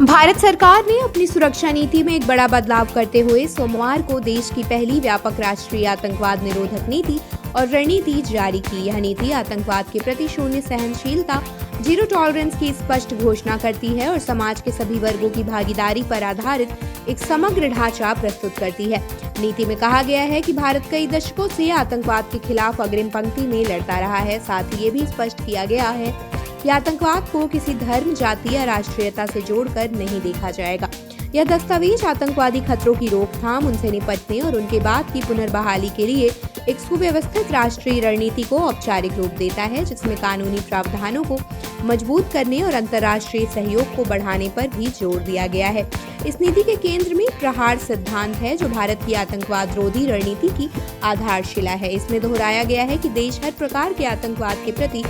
भारत सरकार ने अपनी सुरक्षा नीति में एक बड़ा बदलाव करते हुए सोमवार को देश की पहली व्यापक राष्ट्रीय आतंकवाद निरोधक नीति और रणनीति जारी की। यह नीति आतंकवाद के प्रति शून्य सहनशीलता, जीरो टॉलरेंस की स्पष्ट घोषणा करती है और समाज के सभी वर्गों की भागीदारी पर आधारित एक समग्र ढांचा प्रस्तुत करती है। नीति में कहा गया है कि भारत कई दशकों से आतंकवाद के खिलाफ अग्रिम पंक्ति में लड़ता रहा है। साथ ही ये भी स्पष्ट किया गया है कि आतंकवाद को किसी धर्म, जाति या राष्ट्रीयता से जोड़कर नहीं देखा जाएगा। यह दस्तावेज आतंकवादी खतरों की रोकथाम, उनसे निपटने और उनके बाद की पुनर्बहाली के लिए एक सुव्यवस्थित राष्ट्रीय रणनीति को औपचारिक रूप देता है, जिसमें कानूनी प्रावधानों को मजबूत करने और अंतर्राष्ट्रीय सहयोग को बढ़ाने पर भी जोर दिया गया है। इस नीति के केंद्र में प्रहार सिद्धांत है, जो भारत की आतंकवाद रोधी रणनीति की आधारशिला है। इसमें दोहराया गया है कि देश हर प्रकार के आतंकवाद के प्रति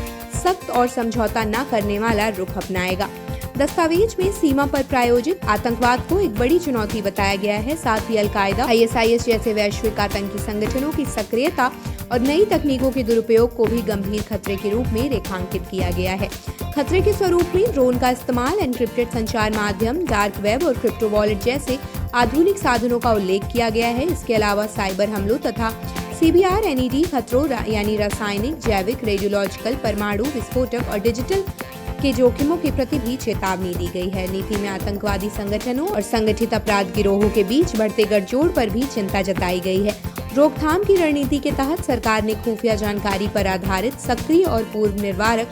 सख्त और समझौता न करने वाला रुख अपनाएगा। दस्तावेज में सीमा पर प्रायोजित आतंकवाद को एक बड़ी चुनौती बताया गया है। साथ ही अल-कायदा, ISIS जैसे वैश्विक आतंकी संगठनों की सक्रियता और नई तकनीकों के दुरुपयोग को भी गंभीर खतरे के रूप में रेखांकित किया गया है। खतरे के स्वरूप में ड्रोन का इस्तेमाल, एन्क्रिप्टेड संचार माध्यम, डार्क वेब और क्रिप्टो वॉलेट जैसे आधुनिक साधनों का उल्लेख किया गया है। इसके अलावा साइबर हमलों तथा CBRNED खतरों यानी रासायनिक, जैविक, रेडियोलॉजिकल, परमाणु विस्फोटक और डिजिटल के जोखिमों के प्रति भी चेतावनी दी गई है। नीति में आतंकवादी संगठनों और संगठित अपराध गिरोहों के बीच बढ़ते गठजोड़ पर भी चिंता जताई गई है। रोकथाम की रणनीति के तहत सरकार ने खुफिया जानकारी पर आधारित सक्रिय और पूर्व निवारक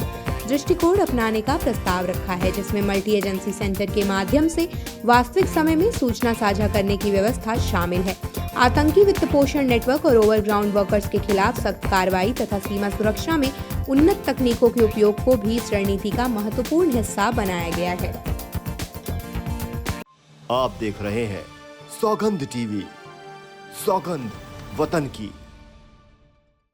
दृष्टिकोण अपनाने का प्रस्ताव रखा है, जिसमें मल्टी एजेंसी सेंटर के माध्यम से वास्तविक समय में सूचना साझा करने की व्यवस्था शामिल है। आतंकी वित्त पोषण नेटवर्क और ओवरग्राउंड वर्कर्स के खिलाफ सख्त कार्रवाई तथा सीमा सुरक्षा में उन्नत तकनीकों के उपयोग को भी इस रणनीति का महत्वपूर्ण हिस्सा बनाया गया है। आप देख रहे हैं सौगंध टीवी, सौगंध वतन की।